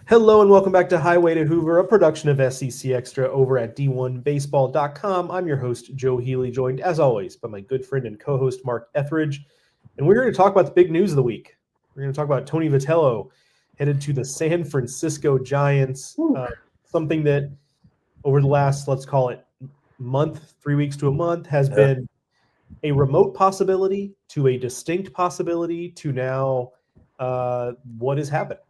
Hello and welcome back to Highway to Hoover, a production of SEC Extra over at D1Baseball.com. I'm your host, Joe Healy, joined as always by my good friend and co-host, Mark Etheridge. And we're here to talk about the big news of the week. We're going to talk about Tony Vitello headed to the San Francisco Giants, something that over the last, let's call it month, 3 weeks to a month, has been a remote possibility to a distinct possibility to now what has happened.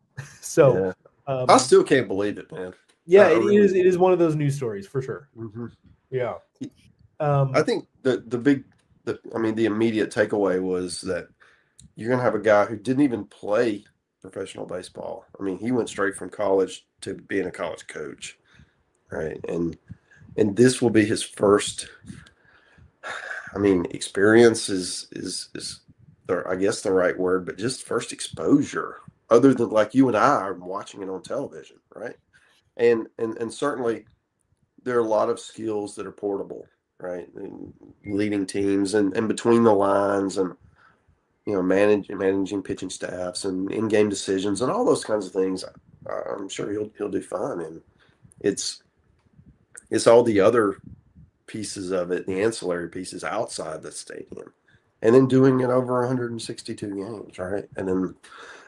So I still can't believe it, man. Yeah, it is one of those news stories for sure. Mm-hmm. Yeah. I think the immediate takeaway was that you're going to have a guy who didn't even play professional baseball. I mean, he went straight from college to being a college coach, right? And this will be his first. I mean, experience is I guess the right word, but just first exposure, other than like you and I are watching it on television, right? And certainly there are a lot of skills that are portable, right? And leading teams and between the lines and, you know, managing pitching staffs and in-game decisions and all those kinds of things. I'm sure he'll do fine. And it's all the other pieces of it, the ancillary pieces outside the stadium, and then doing it over 162 games, right? And then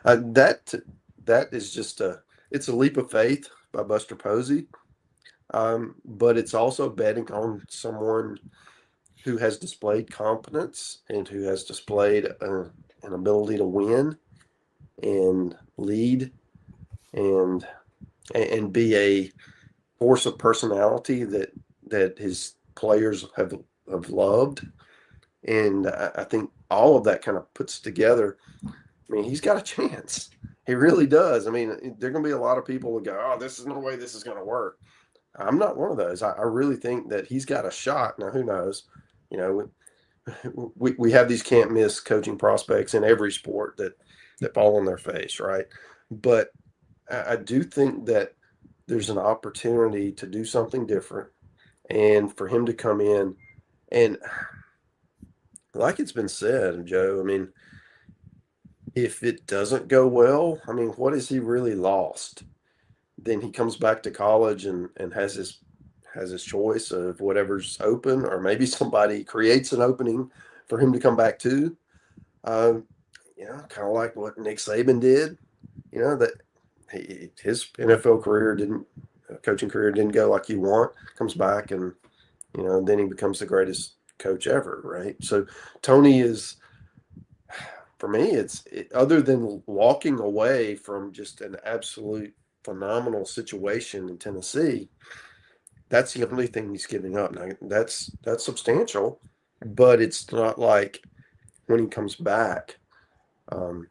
that is just it's a leap of faith by Buster Posey, but it's also betting on someone who has displayed competence and who has displayed an ability to win and lead and be a force of personality that his players have loved. And I think all of that kind of puts together. I mean, he's got a chance. He really does. I mean, there are going to be a lot of people who go, "Oh, this is no way this is going to work." I'm not one of those. I really think that he's got a shot. Now, who knows? You know, we have these can't miss coaching prospects in every sport that fall on their face, right? But I do think that there's an opportunity to do something different, and for him to come in and, like it's been said, Joe, I mean, if it doesn't go well, I mean, what has he really lost? Then he comes back to college and has his choice of whatever's open, or maybe somebody creates an opening for him to come back to. You know, kind of like what Nick Saban did. You know, that his NFL coaching career didn't go like you want. Comes back and, you know, then he becomes the greatest coach ever, right? So Tony is, for me, other than walking away from just an absolute phenomenal situation in Tennessee, that's the only thing he's giving up. Now, that's substantial, but it's not like when he comes back, you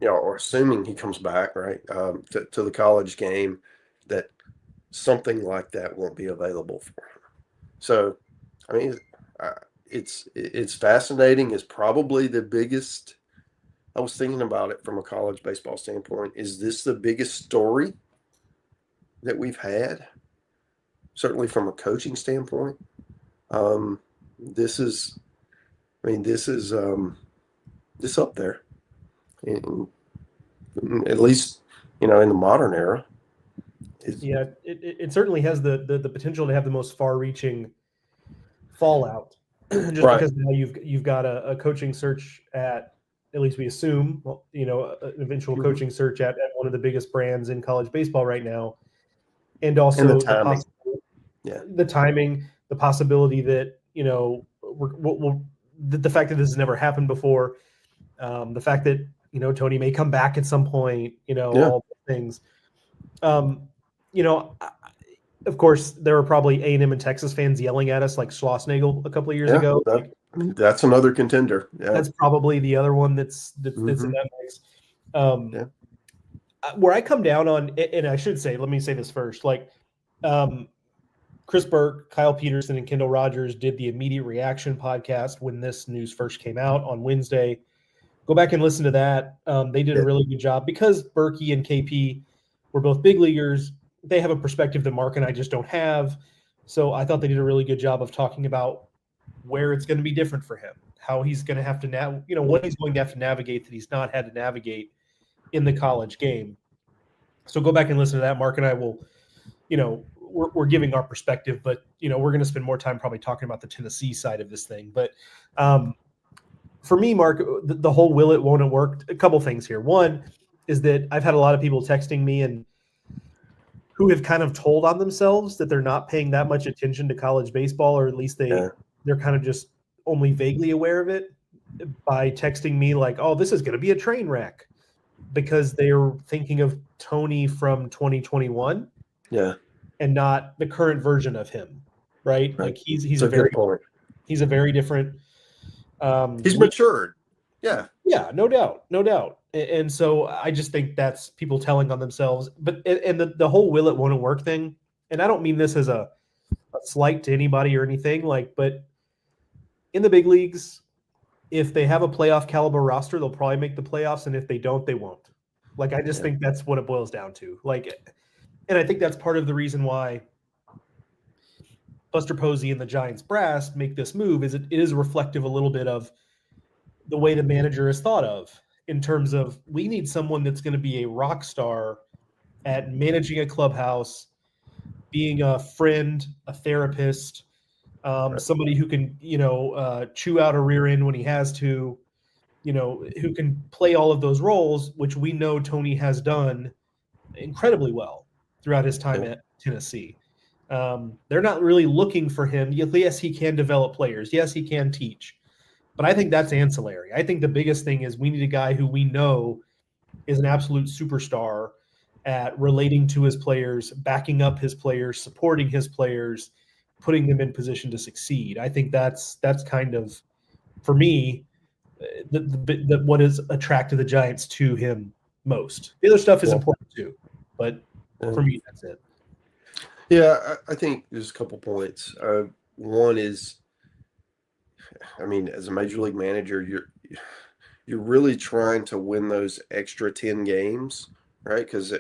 know, or assuming he comes back, right, to the college game, that something like that won't be available for him. So, I mean, it's fascinating. It's probably the biggest. I was thinking about it from a college baseball standpoint. Is this the biggest story that we've had? Certainly from a coaching standpoint. This is up there. At least, you know, in the modern era. It certainly has the potential to have the most far-reaching fallout, just right. Because now you've got a coaching search at least we assume, you know, an eventual coaching search at one of the biggest brands in college baseball right now, and also the timing. The timing, the possibility that, you know, the fact that this has never happened before, the fact that, you know, Tony may come back at some point, you know, all those things. You know, of course, there were probably A&M and Texas fans yelling at us like Schlossnagle a couple of years ago. That's another contender. Yeah. That's probably the other one that's in that mix. Where I come down on, and I should say, let me say this first, like Chris Burke, Kyle Peterson, and Kendall Rogers did the Immediate Reaction podcast when this news first came out on Wednesday. Go back and listen to that. They did a really good job because Berkey and KP were both big leaguers. They have a perspective that Mark and I just don't have. So I thought they did a really good job of talking about where it's going to be different for him, how he's going to have to what he's going to have to navigate that he's not had to navigate in the college game. So go back and listen to that. Mark and I will, we're giving our perspective, but we're going to spend more time probably talking about the Tennessee side of this thing. But for me, Mark, the whole will it, won't it work? A couple things here. One is that I've had a lot of people texting me and who have kind of told on themselves that they're not paying that much attention to college baseball, or at least they're kind of just only vaguely aware of it, by texting me like, oh, this is going to be a train wreck, because they're thinking of Tony from 2021 and not the current version of him, right? Like he's a very different he's matured. Yeah, no doubt. And so I just think that's people telling on themselves. But and the whole will it, won't it work thing, and I don't mean this as a slight to anybody or anything, but in the big leagues, if they have a playoff caliber roster, they'll probably make the playoffs, and if they don't, they won't. I just think that's what it boils down to. And I think that's part of the reason why Buster Posey and the Giants brass make this move, is it is reflective a little bit of the way the manager is thought of, in terms of, we need someone that's going to be a rock star at managing a clubhouse, being a friend, a therapist, somebody who can, chew out a rear end when he has to, who can play all of those roles, which we know Tony has done incredibly well throughout his time at Tennessee. They're not really looking for him. Yes, he can develop players. Yes, he can teach. But I think that's ancillary. I think the biggest thing is we need a guy who we know is an absolute superstar at relating to his players, backing up his players, supporting his players, putting them in position to succeed. I think that's kind of, for me, what has attracted the Giants to him most. The other stuff is important too, but for me, that's it. Yeah, I think there's a couple points. One is, I mean, as a major league manager, you're really trying to win those extra 10 games, right? Because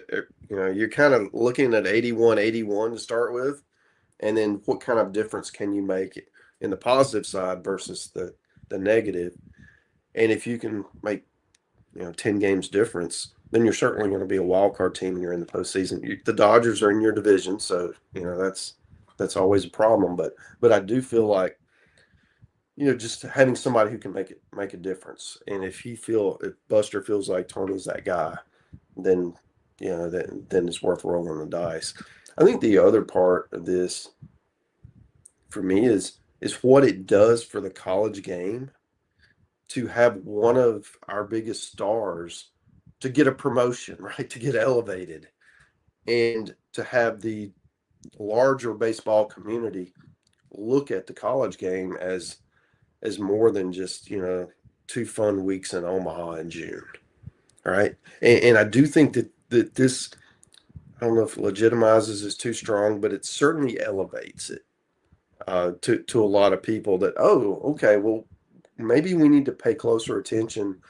you're kind of looking at 81-81 to start with, and then what kind of difference can you make in the positive side versus the negative? And if you can make 10 games difference, then you're certainly going to be a wild card team when you're in the postseason. The Dodgers are in your division, so that's always a problem. But I do feel like, just having somebody who can make a difference. And if Buster feels like Tony's that guy, then then it's worth rolling the dice. I think the other part of this for me is what it does for the college game to have one of our biggest stars to get a promotion, right? To get elevated, and to have the larger baseball community look at the college game as more than just 2 fun weeks in Omaha in June, right? And I do think that this, I don't know if legitimizes is too strong, but it certainly elevates it to a lot of people, that, oh, okay, well, maybe we need to pay closer attention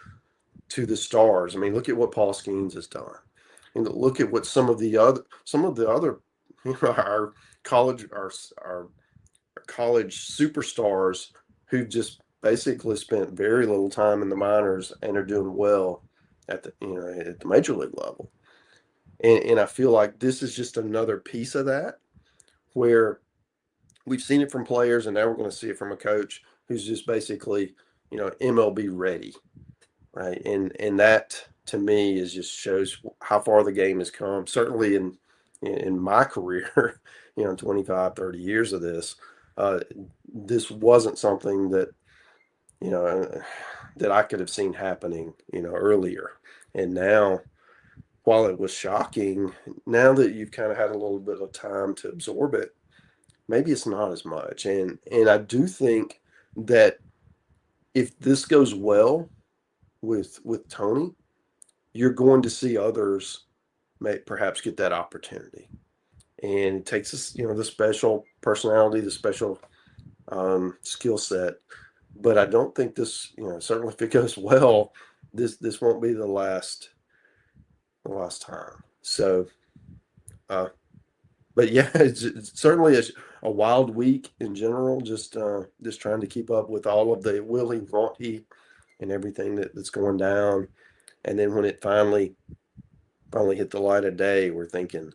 to the stars. I mean, look at what Paul Skeens has done, and look at what some of the other our college superstars who've just basically spent very little time in the minors and are doing well at the major league level. And I feel like this is just another piece of that, where we've seen it from players, and now we're going to see it from a coach who's just basically, MLB ready, right? And that, to me, just shows how far the game has come. Certainly in my career, 25, 30 years of this, this wasn't something that, that I could have seen happening, earlier. And now, while it was shocking, now that you've kind of had a little bit of time to absorb it, maybe it's not as much. And I do think that if this goes well with Tony, you're going to see others perhaps get that opportunity. And it takes us, the special personality, the special skill set. But I don't think this, certainly if it goes well, this won't be the last time. So, but yeah, it's certainly a wild week in general. Just trying to keep up with all of the will he, won't he, and everything that's going down. And then when it finally finally hit the light of day, we're thinking,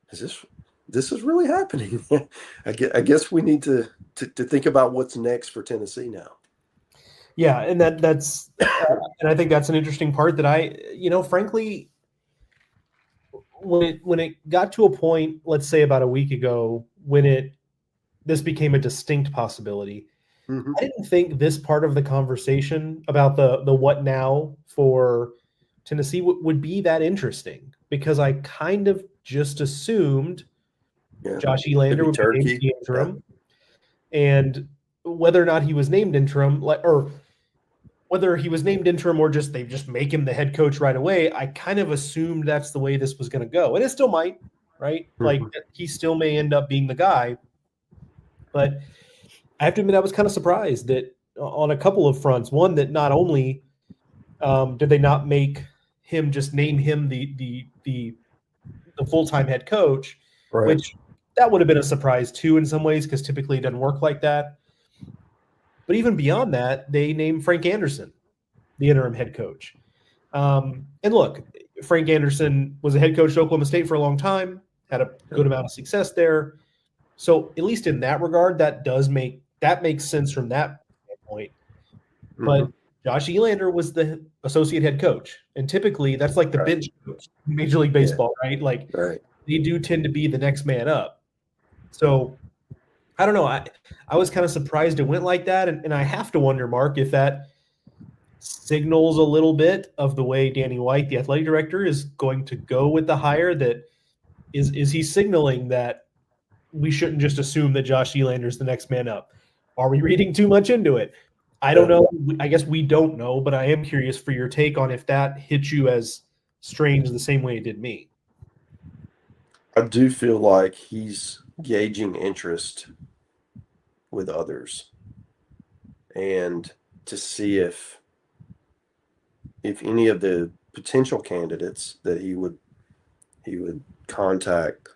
this is really happening? I guess we need to think about what's next for Tennessee now. Yeah, and that's and I think that's an interesting part that frankly, when it got to a point, let's say about a week ago, when this became a distinct possibility, I didn't think this part of the conversation about the what now for Tennessee would be that interesting, because I kind of just assumed Josh Elander would be named the interim, and whether or not he was named interim, or whether he was named interim or just they just make him the head coach right away, I kind of assumed that's the way this was going to go, and it still might, right? Like he still may end up being the guy, but I have to admit I was kind of surprised that on a couple of fronts. One, that not only did they not make him just name him the full-time head coach, which that would have been a surprise too in some ways, because typically it doesn't work like that. But even beyond that, they named Frank Anderson the interim head coach. And look, Frank Anderson was a head coach at Oklahoma State for a long time, had a good amount of success there. So at least in that regard, that makes sense from that point. But Josh Elander was the associate head coach, and typically that's like the bench coach in Major League Baseball, right? Like they do tend to be the next man up. So I don't know. I was kind of surprised it went like that, and I have to wonder, Mark, if that signals a little bit of the way Danny White, the athletic director, is going to go with the hire. That is he signaling that we shouldn't just assume that Josh Elander is the next man up? Are we reading too much into it? I don't know. I guess we don't know, but I am curious for your take on if that hit you as strange the same way it did me. I do feel like he's gauging interest with others, and to see if any of the potential candidates that he would contact,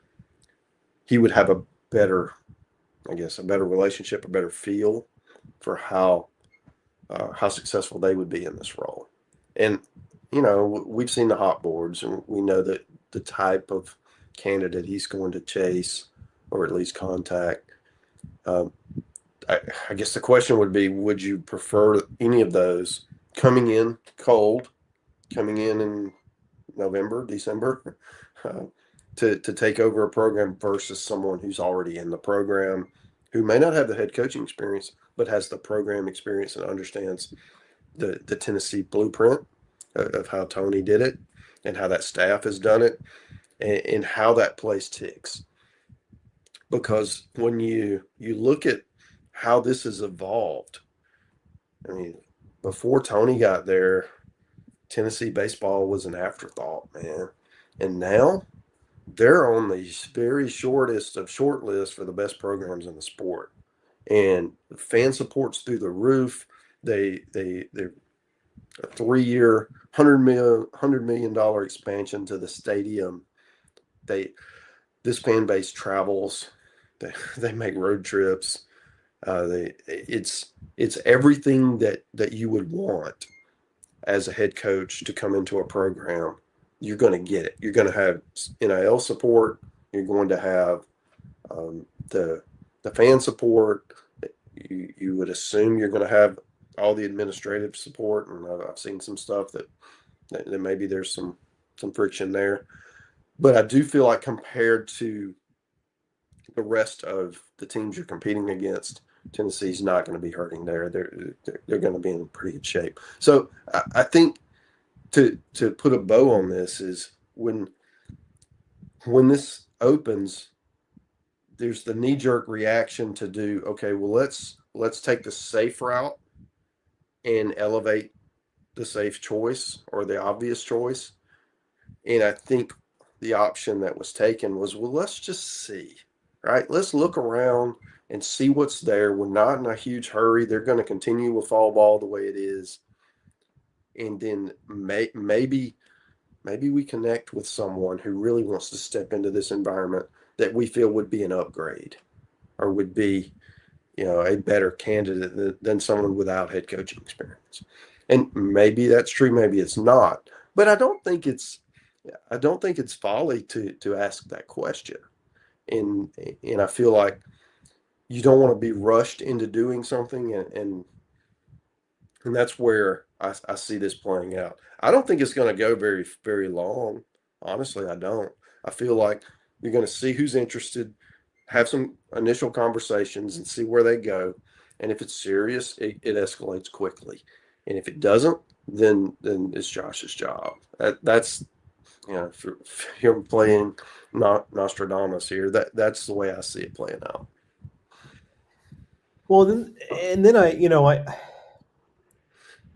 he would have a better relationship, a better feel for how successful they would be in this role. And we've seen the hot boards, and we know that the type of candidate he's going to chase, or at least contact. I guess the question would be, would you prefer any of those coming in cold, coming in November, December, to take over a program, versus someone who's already in the program, who may not have the head coaching experience, but has the program experience and understands the Tennessee blueprint of how Tony did it and how that staff has done it, and how that place ticks. Because when you look at how this has evolved, I mean, before Tony got there, Tennessee baseball was an afterthought, man. And now they're on the very shortest of short lists for the best programs in the sport. And the fan support's through the roof. They're a 3-year, $100 million expansion to the stadium. This fan base travels. They make road trips. It's everything that you would want as a head coach to come into a program. You're going to get it. You're going to have NIL support. You're going to have the fan support. You would assume you're going to have all the administrative support, and I've seen some stuff that maybe there's some friction there. But I do feel like, compared to the rest of the teams you're competing against, Tennessee's not going to be hurting there. They're going to be in pretty good shape. So I think to put a bow on this is, when this opens, there's the knee-jerk reaction to do, okay, well, let's take the safe route and elevate the safe choice, or the obvious choice. And I think the option that was taken was, well, let's just see, right? Let's look around and see what's there. We're not in a huge hurry. They're going to continue with fall ball the way it is. And then maybe we connect with someone who really wants to step into this environment that we feel would be an upgrade, or would be, a better candidate than someone without head coaching experience. And maybe that's true, maybe it's not. But I don't think it's I don't think it's folly to ask that question. And I feel like you don't want to be rushed into doing something, and that's where I see this playing out. I don't think it's going to go very, very long. Honestly, I don't. I feel like you're going to see who's interested, have some initial conversations, and see where they go. And if it's serious, it escalates quickly. And if it doesn't, then it's Josh's job. That's if you're playing Nostradamus here, that's the way I see it playing out. Well, then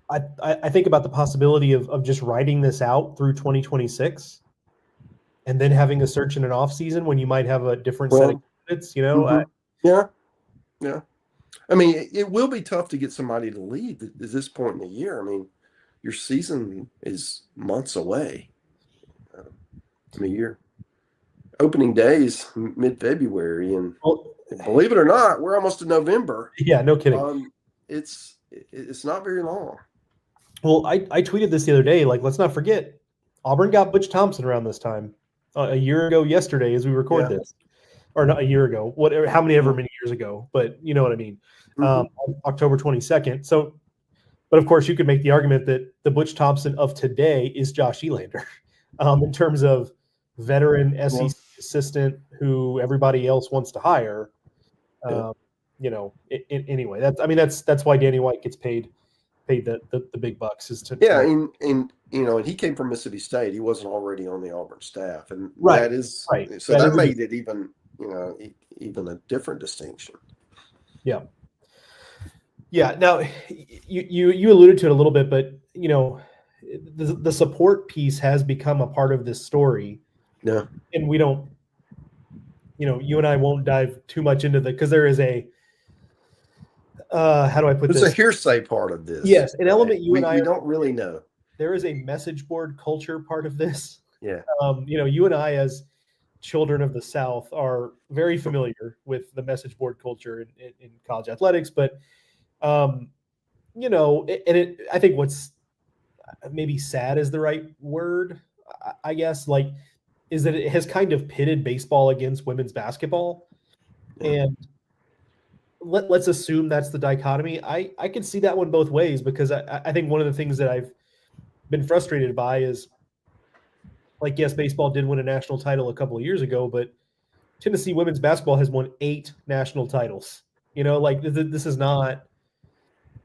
I think about the possibility of just writing this out through 2026 and then having a search in an off season when you might have a different set of candidates, Yeah. I mean, it will be tough to get somebody to leave at this point in the year. I mean, your season is months away. I mean, your opening day is mid-February, and believe it or not, we're almost in November. Yeah, no kidding. It's not very long. Well, I tweeted this the other day. Like, let's not forget, Auburn got Butch Thompson around this time, a year ago yesterday as we record this, or not a year ago, whatever, how many ever many years ago, but you know what I mean. October 22nd. So, but of course, you could make the argument that the Butch Thompson of today is Josh Elander, in terms of veteran SEC assistant who everybody else wants to hire. Anyway, that's why Danny White gets paid the big bucks is to and he came from Mississippi State. He wasn't already on the Auburn staff, and that made it even a different distinction. Yeah. Now you alluded to it a little bit, but the support piece has become a part of this story. Yeah, and we don't, you and I won't dive too much into because there is a. How do I put this? There's a hearsay part of this. Yes, an element we don't really know. There is a message board culture part of this. Yeah. You and I, as children of the South, are very familiar with the message board culture in college athletics. But, I think what's maybe sad is the right word, I guess, is that it has kind of pitted baseball against women's basketball. Yeah. And let's assume that's the dichotomy. I can see that one both ways, because I think one of the things that I've been frustrated by is, yes, baseball did win a national title a couple of years ago, but Tennessee women's basketball has won 8 national titles. This is not,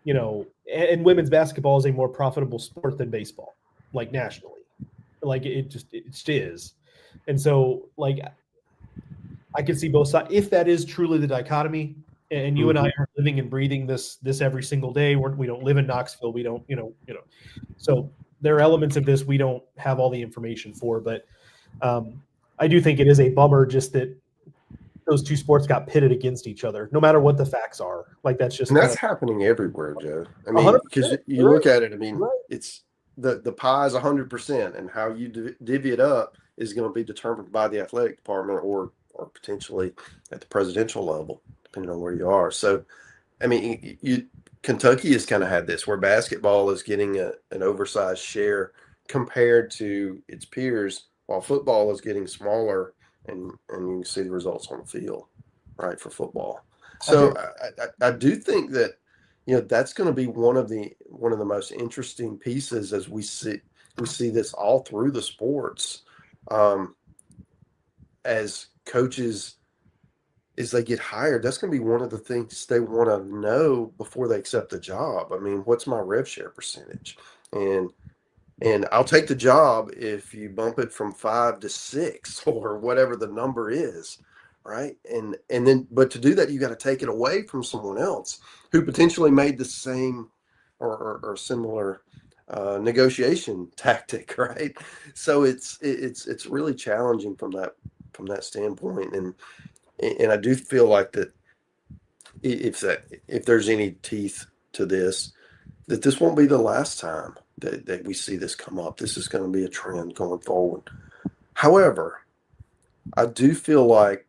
and women's basketball is a more profitable sport than baseball, nationally. It just is. And so, I can see both sides. If that is truly the dichotomy, and you and I are living and breathing this every single day. We don't live in Knoxville. We don't, So there are elements of this we don't have all the information for. But I do think it is a bummer just that those two sports got pitted against each other, no matter what the facts are. That's just. And that's happening everywhere, Joe. I mean, because you look at it. I mean, it's the pie is 100%, and how you divvy it up is going to be determined by the athletic department or potentially at the presidential level, depending on where you are. So, I mean, Kentucky has kind of had this where basketball is getting an oversized share compared to its peers, while football is getting smaller, and you can see the results on the field, right, for football. So I do think that that's going to be one of the most interesting pieces as we see this all through the sports, as coaches, as they get hired. That's going to be one of the things they want to know before they accept the job. I mean, what's my rev share percentage? And I'll take the job if you bump it from 5 to 6 or whatever the number is, right? And then, but to do that, you got to take it away from someone else who potentially made the same or similar negotiation tactic, right? So it's really challenging from that standpoint. And I do feel like that if there's any teeth to this, that this won't be the last time that we see this come up. This is going to be a trend going forward. However, I do feel like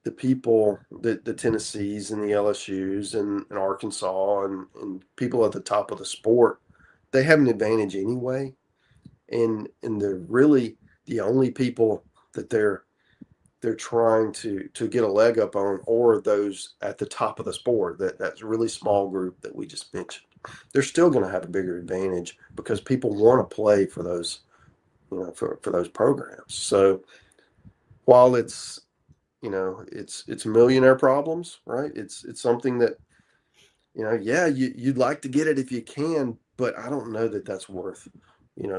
the people, the Tennessees and the LSUs and Arkansas and people at the top of the sport, they have an advantage anyway. And the the only people that they're trying to get a leg up on, or those at the top of the sport, that's really small group that we just mentioned. They're still going to have a bigger advantage because people want to play for those, for those programs. So while it's, it's millionaire problems, right? It's something that, yeah, you'd like to get it if you can, but I don't know that that's worth,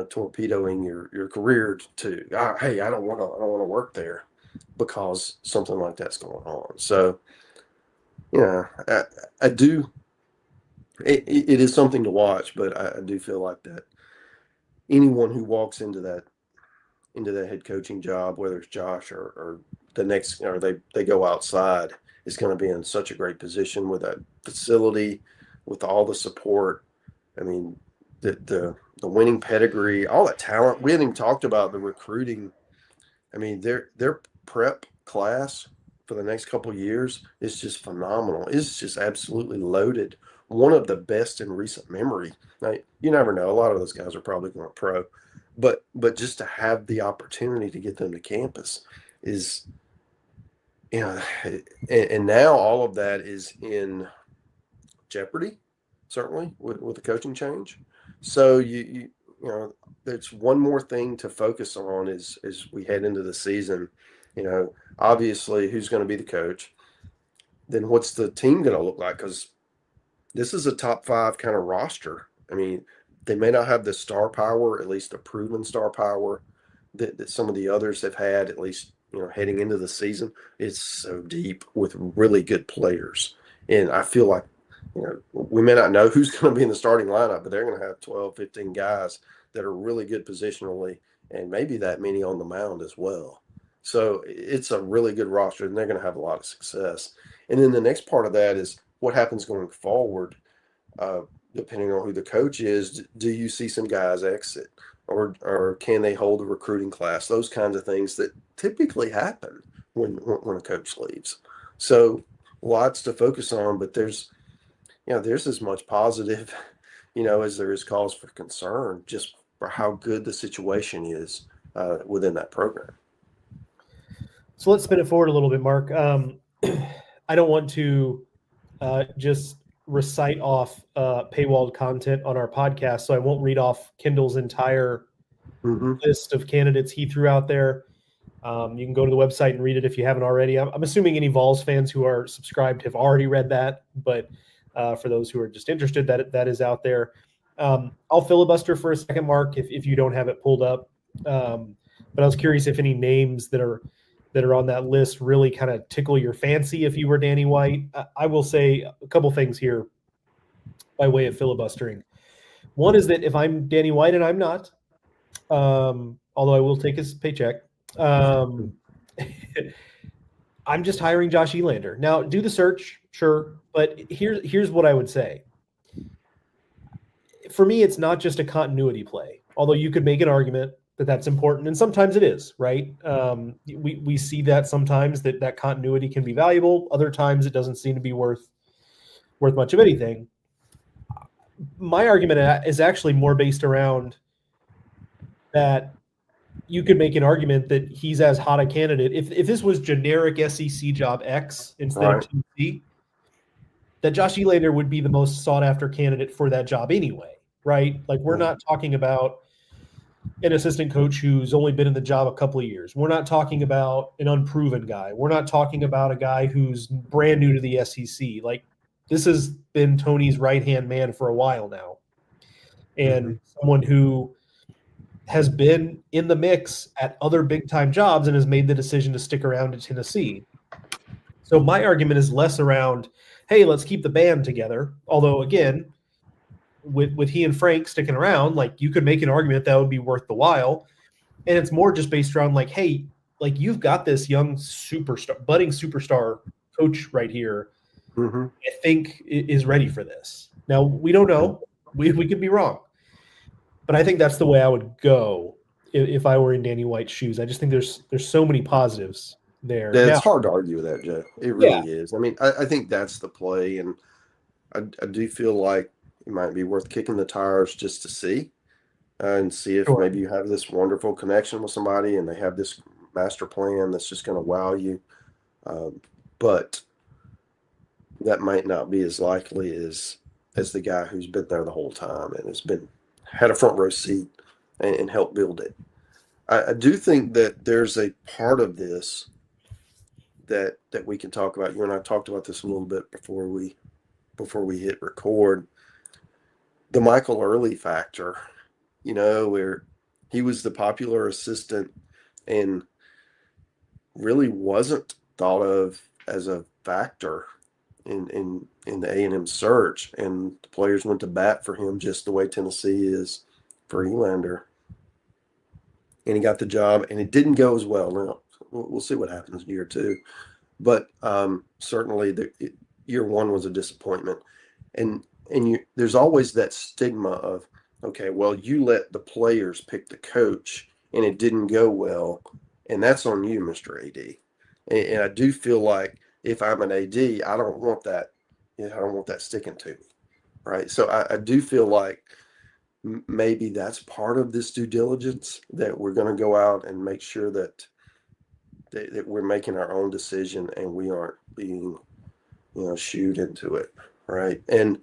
torpedoing your career to, hey, I don't want to work there because something like that's going on. So, I do. It is something to watch, but I do feel like that anyone who walks into that head coaching job, whether it's Josh or the next, or they go outside, is going to be in such a great position with that facility, with all the support. I mean, the winning pedigree, all that talent. We haven't even talked about the recruiting. I mean, their prep class for the next couple of years is just phenomenal. It's just absolutely loaded. One of the best in recent memory. Now, you never know. A lot of those guys are probably going pro, but just to have the opportunity to get them to campus is, and now all of that is in jeopardy, certainly with the coaching change. So you there's one more thing to focus on as we head into the season. Obviously, who's going to be the coach? Then what's the team going to look like? Because this is a top 5 kind of roster. I mean, they may not have the star power, at least the proven star power that some of the others have had, at least, heading into the season. It's so deep with really good players. And I feel like, we may not know who's going to be in the starting lineup, but they're going to have 12, 15 guys that are really good positionally, and maybe that many on the mound as well. So it's a really good roster, and they're going to have a lot of success. And then the next part of that is what happens going forward, depending on who the coach is. Do you see some guys exit, or can they hold a recruiting class? Those kinds of things that typically happen when a coach leaves. So lots to focus on, but there's as much positive, as there is cause for concern, just for how good the situation is within that program. So let's spin it forward a little bit, Mark. I don't want to just recite off paywalled content on our podcast, so I won't read off Kendall's entire list of candidates he threw out there. You can go to the website and read it if you haven't already. I'm assuming any Vols fans who are subscribed have already read that, but for those who are just interested, that is out there. I'll filibuster for a second, Mark, if you don't have it pulled up. But I was curious if any names that are on that list really kind of tickle your fancy if you were Danny White. I will say a couple things here by way of filibustering. One is that if I'm Danny White, and I'm not, although I will take his paycheck, I'm just hiring Josh Elander. Now, do the search, sure, but here's what I would say. For me, it's not just a continuity play, although you could make an argument that that's important, and sometimes it is, right? We see that sometimes that continuity can be valuable. Other times it doesn't seem to be worth much of anything. My argument is actually more based around that you could make an argument that he's as hot a candidate. If this was generic SEC job X instead of TC, that Josh Elander would be the most sought after candidate for that job anyway, right? Like, we're not talking about an assistant coach who's only been in the job a couple of years. We're not talking about an unproven guy. We're not talking about a guy who's brand new to the SEC. Like, this has been Tony's right-hand man for a while now. And someone who has been in the mix at other big-time jobs and has made the decision to stick around at Tennessee. So my argument is less around, hey, let's keep the band together. Although, again, with he and Frank sticking around, like, you could make an argument that would be worth the while. And it's more just based around, like, hey, like, you've got this young budding superstar coach right here. I think is ready for this. Now, we don't know. We could be wrong. But I think that's the way I would go if I were in Danny White's shoes. I just think there's so many positives there. Yeah, it's hard to argue with that, Joe. It really is. I mean, I think that's the play, and I do feel like it might be worth kicking the tires just to see. and see if Sure. maybe you have this wonderful connection with somebody and they have this master plan that's just going to wow you. But that might not be as likely as the guy who's been there the whole time and had a front row seat and helped build it. I do think that there's a part of this that we can talk about. You and I talked about this a little bit before we hit record. The Michael Early factor, where he was the popular assistant and really wasn't thought of as a factor in the A&M search, and the players went to bat for him just the way Tennessee is for Elander. And he got the job, and it didn't go as well. Now, we'll see what happens in year two. But certainly year one was a disappointment. And there's always that stigma of, okay, well, you let the players pick the coach, and it didn't go well, and that's on you, Mr. AD. And I do feel like if I'm an AD, I don't want that. I don't want that sticking to me, right? So I do feel like maybe that's part of this due diligence, that we're going to go out and make sure that we're making our own decision and we aren't being, shooed into it, right? And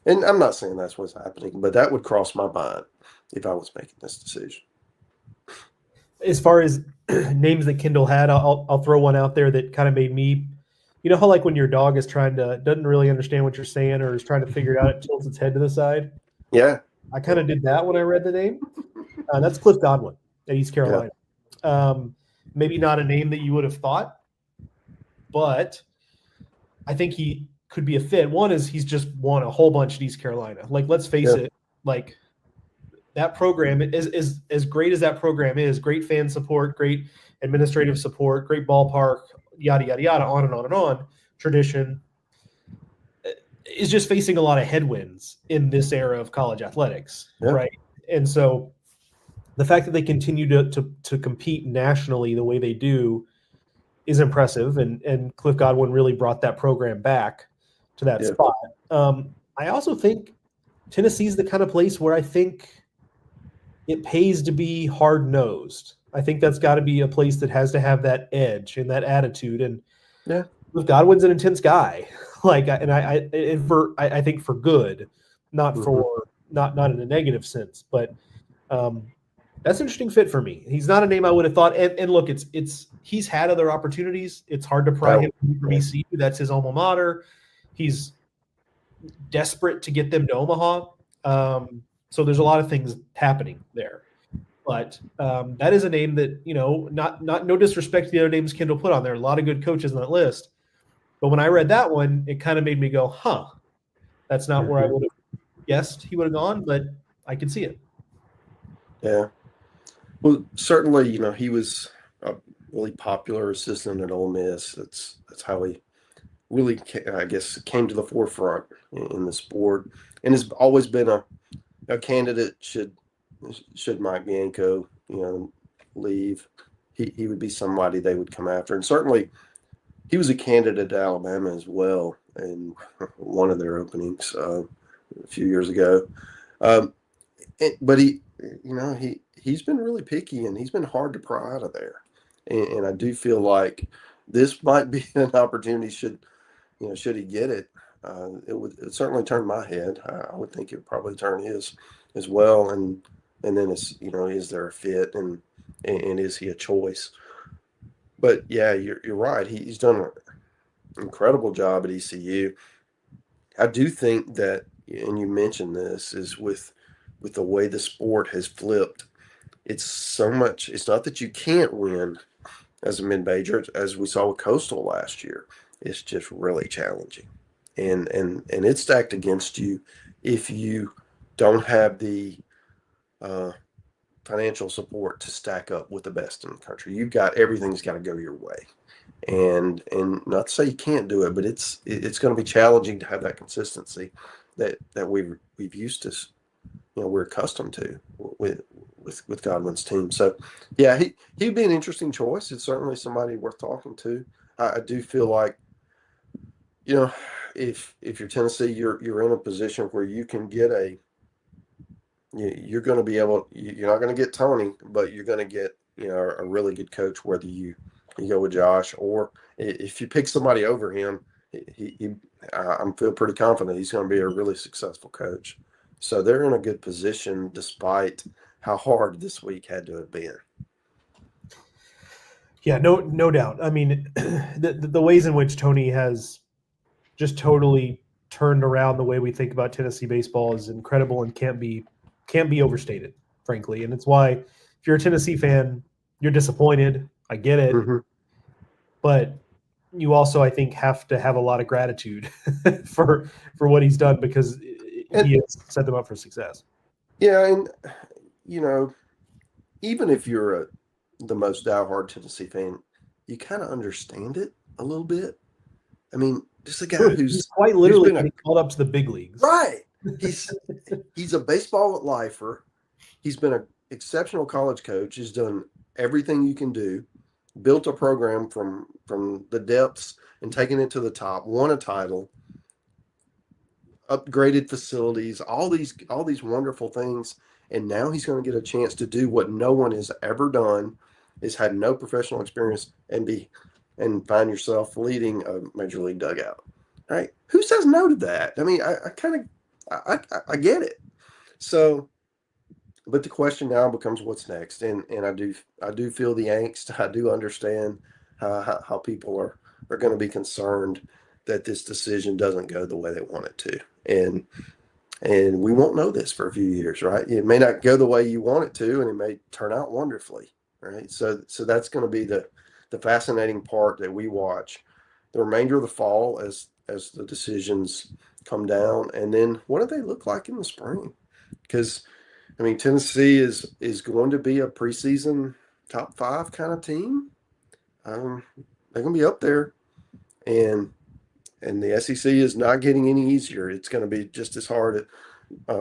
I'm not saying that's what's happening, but that would cross my mind if I was making this decision. As far as names that Kendall had, I'll throw one out there that kind of made me, how like when your dog is doesn't really understand what you're saying or is trying to figure it out, it tilts its head to the side. Yeah. I kind of did that when I read the name. That's Cliff Godwin at East Carolina. Yeah. Maybe not a name that you would have thought, but I think he could be a fit. One is he's just won a whole bunch at East Carolina. Like, let's face it, like that program is as great as that program is, great fan support, great administrative support, great ballpark, yada, yada, yada, on and on and on, tradition, is just facing a lot of headwinds in this era of college athletics, right? And so the fact that they continue to compete nationally the way they do is impressive, and Cliff Godwin really brought that program back to that spot. I also think Tennessee's the kind of place where I think it pays to be hard-nosed. I think that's got to be a place that has to have that edge and that attitude. And Cliff Godwin's an intense guy, I think for good, not for not in a negative sense, but that's an interesting fit for me. He's not a name I would have thought. And look, he's had other opportunities. It's hard to pry him from ECU. That's his alma mater. He's desperate to get them to Omaha. So there's a lot of things happening there. But that is a name that, not no disrespect to the other names Kendall put on there. A lot of good coaches on that list. But when I read that one, it kind of made me go, that's not where I would have guessed he would have gone, but I can see it. Yeah. Well, certainly, he was a really popular assistant at Ole Miss. That's how he really, I guess, came to the forefront in the sport, and has always been a candidate should Mike Bianco, leave. He would be somebody they would come after, and certainly he was a candidate at Alabama as well in one of their openings a few years ago. But he's been really picky, and he's been hard to pry out of there. And I do feel like this might be an opportunity should he get it. It certainly turn my head. I would think it would probably turn his as well. And then is there a fit, and is he a choice? But yeah, you're right. He's done an incredible job at ECU. I do think that, and you mentioned this, is with the way the sport has flipped. It's not that you can't win as a mid-major, as we saw with Coastal last year. It's just really challenging, and it's stacked against you if you don't have the financial support to stack up with the best in the country. Everything's got to go your way, and not to say you can't do it, but it's going to be challenging to have that consistency that we've used to, we're accustomed to with Godwin's team. So yeah, he'd be an interesting choice. It's certainly somebody worth talking to. I do feel like, if you're Tennessee, you're in a position where you can get a you're going to be able. You're not going to get Tony, but you're going to get a really good coach, whether you go with Josh or if you pick somebody over him. I'm feel pretty confident he's going to be a really successful coach. So they're in a good position despite how hard this week had to have been. Yeah, no doubt. I mean, the ways in which Tony has just totally turned around the way we think about Tennessee baseball is incredible and can't be overstated, frankly. And it's why if you're a Tennessee fan, you're disappointed. I get it. Mm-hmm. But you also, I think, have to have a lot of gratitude for what he's done because he has set them up for success. Yeah, and even if you're the most diehard Tennessee fan, you kind of understand it a little bit. I mean, just a guy who's quite literally getting called up to the big leagues. Right. He's a baseball lifer. He's been an exceptional college coach. He's done everything you can do. Built a program from the depths and taken it to the top. Won a title. Upgraded facilities. All these wonderful things. And now he's going to get a chance to do what no one has ever done. Is had no professional experience and find yourself leading a major league dugout. Right? Who says no to that? I mean, I get it. So, but the question now becomes what's next, and I do feel the angst. I do understand how people are going to be concerned that this decision doesn't go the way they want it to, and we won't know this for a few years, right? It may not go the way you want it to, and it may turn out wonderfully, right? So that's going to be the fascinating part that we watch the remainder of the fall as the decisions come down, and then what do they look like in the spring? Because I mean, Tennessee is going to be a preseason top 5 kind of team. They're going to be up there, and the SEC is not getting any easier. It's going to be just as hard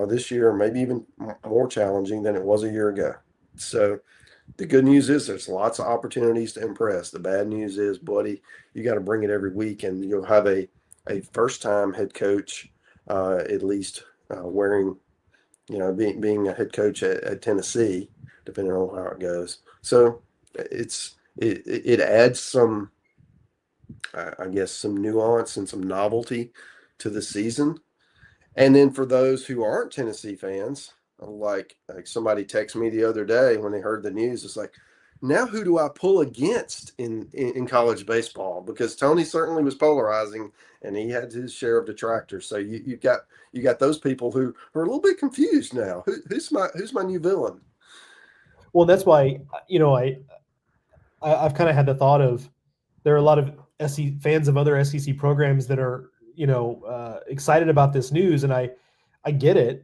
this year, maybe even more challenging than it was a year ago. So the good news is there's lots of opportunities to impress. The bad news is, buddy, you got to bring it every week, and you'll have a first-time head coach at least wearing, being a head coach at Tennessee, depending on how it goes. So it adds some, I guess, some nuance and some novelty to the season. And then for those who aren't Tennessee fans, like somebody texted me the other day when they heard the news, it's like, now who do I pull against in college baseball? Because Tony certainly was polarizing, and he had his share of detractors. So you got those people who are a little bit confused now. Who's my new villain? Well, that's why I've kind of had the thought of there are a lot of fans of other SEC programs that are excited about this news, and I get it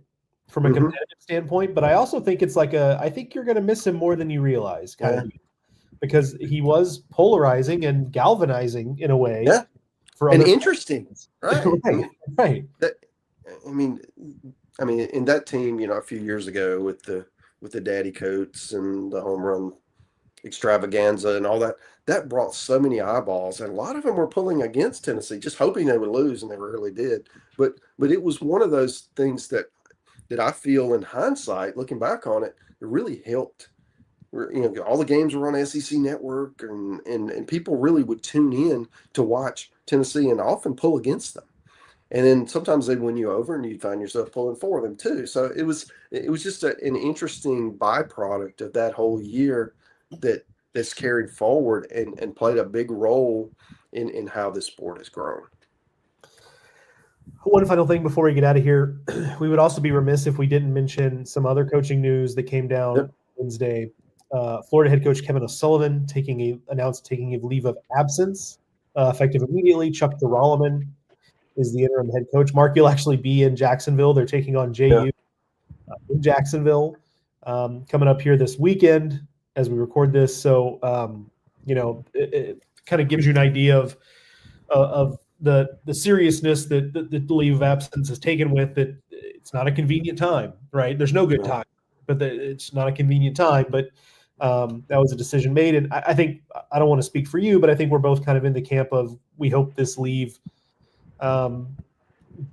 from a competitive standpoint, but I also think it's like I think you're going to miss him more than you realize, kind of, because he was polarizing and galvanizing in a way. Yeah, for and interesting, right? right. I mean, in that team, a few years ago with the Daddy Coates and the home run extravaganza and all that brought so many eyeballs, and a lot of them were pulling against Tennessee, just hoping they would lose, and they rarely did. But it was one of those things that I feel in hindsight, looking back on it, it really helped. All the games were on SEC Network, and people really would tune in to watch Tennessee and often pull against them. And then sometimes they'd win you over, and you'd find yourself pulling for them too. So it was just an interesting byproduct of that whole year that's carried forward and played a big role in how this sport has grown. One final thing before we get out of here, we would also be remiss if we didn't mention some other coaching news that came down Wednesday. Florida head coach Kevin O'Sullivan announced taking a leave of absence effective immediately. Chuck DeRolliman is the interim head coach. Mark, you'll actually be in Jacksonville. They're taking on JU in Jacksonville coming up here this weekend as we record this. So, it kind of gives you an idea of the seriousness that the leave of absence is taken with. That it's not a convenient time, right? There's no good time, but it's not a convenient time. But that was a decision made, and I think I don't want to speak for you, but I think we're both kind of in the camp of we hope this leave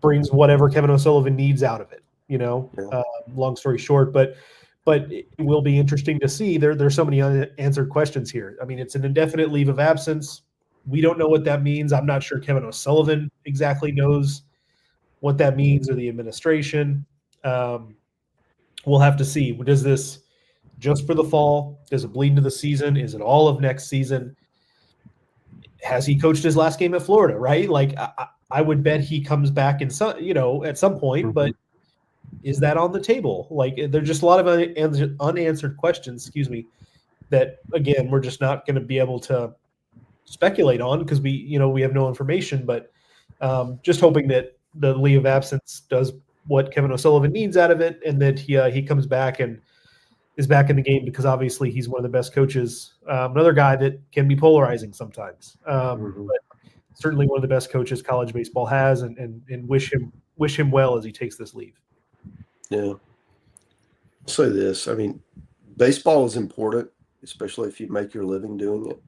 brings whatever Kevin O'Sullivan needs out of it, long story short, but it will be interesting to see. There's so many unanswered questions here. I mean, it's an indefinite leave of absence. We don't know what that means. I'm not sure Kevin O'Sullivan exactly knows what that means, or the administration. We'll have to see. Does this just for the fall? Does it bleed into the season? Is it all of next season? Has he coached his last game at Florida, right? Like, I would bet he comes back at some point, but is that on the table? Like, there's just a lot of unanswered questions, that, again, we're just not going to be able to speculate on because we have no information, but just hoping that the leave of absence does what Kevin O'Sullivan needs out of it, and that he comes back and is back in the game, because obviously he's one of the best coaches. Another guy that can be polarizing sometimes, but certainly one of the best coaches college baseball has, and wish him well as he takes this leave. Yeah. I'll say this. I mean, baseball is important, especially if you make your living doing it.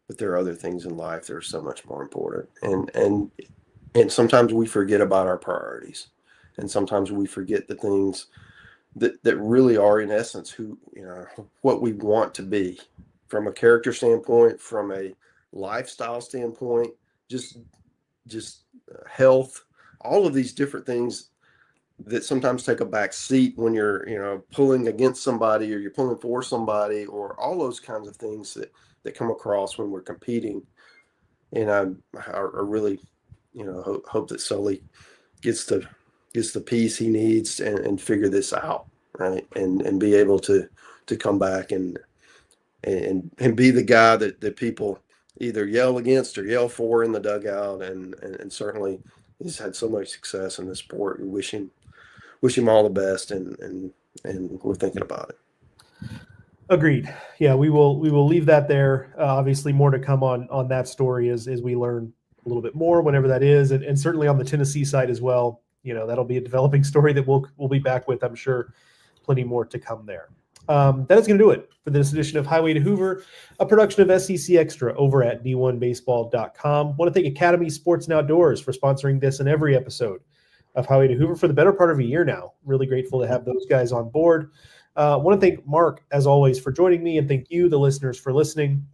But there are other things in life that are so much more important. And sometimes we forget about our priorities. And sometimes we forget the things that really are, in essence, what we want to be, from a character standpoint, from a lifestyle standpoint, just health, all of these different things that sometimes take a back seat when you're pulling against somebody, or you're pulling for somebody, or all those kinds of things that come across when we're competing. And I really hope that Sully gets the piece he needs and figure this out, right, and be able to come back and be the guy that people either yell against or yell for in the dugout, and certainly he's had so much success in this sport. We wish him all the best, and we're thinking about it. Agreed. Yeah, we will leave that there. Obviously, more to come on that story as we learn a little bit more, whenever that is, and certainly on the Tennessee side as well. That'll be a developing story that we'll be back with, I'm sure. Plenty more to come there. That is going to do it for this edition of Highway to Hoover, a production of SEC Extra over at d1baseball.com. Want to thank Academy Sports and Outdoors for sponsoring this and every episode of Highway to Hoover for the better part of a year now. Really grateful to have those guys on board. Want to thank Mark, as always, for joining me, and thank you, the listeners, for listening.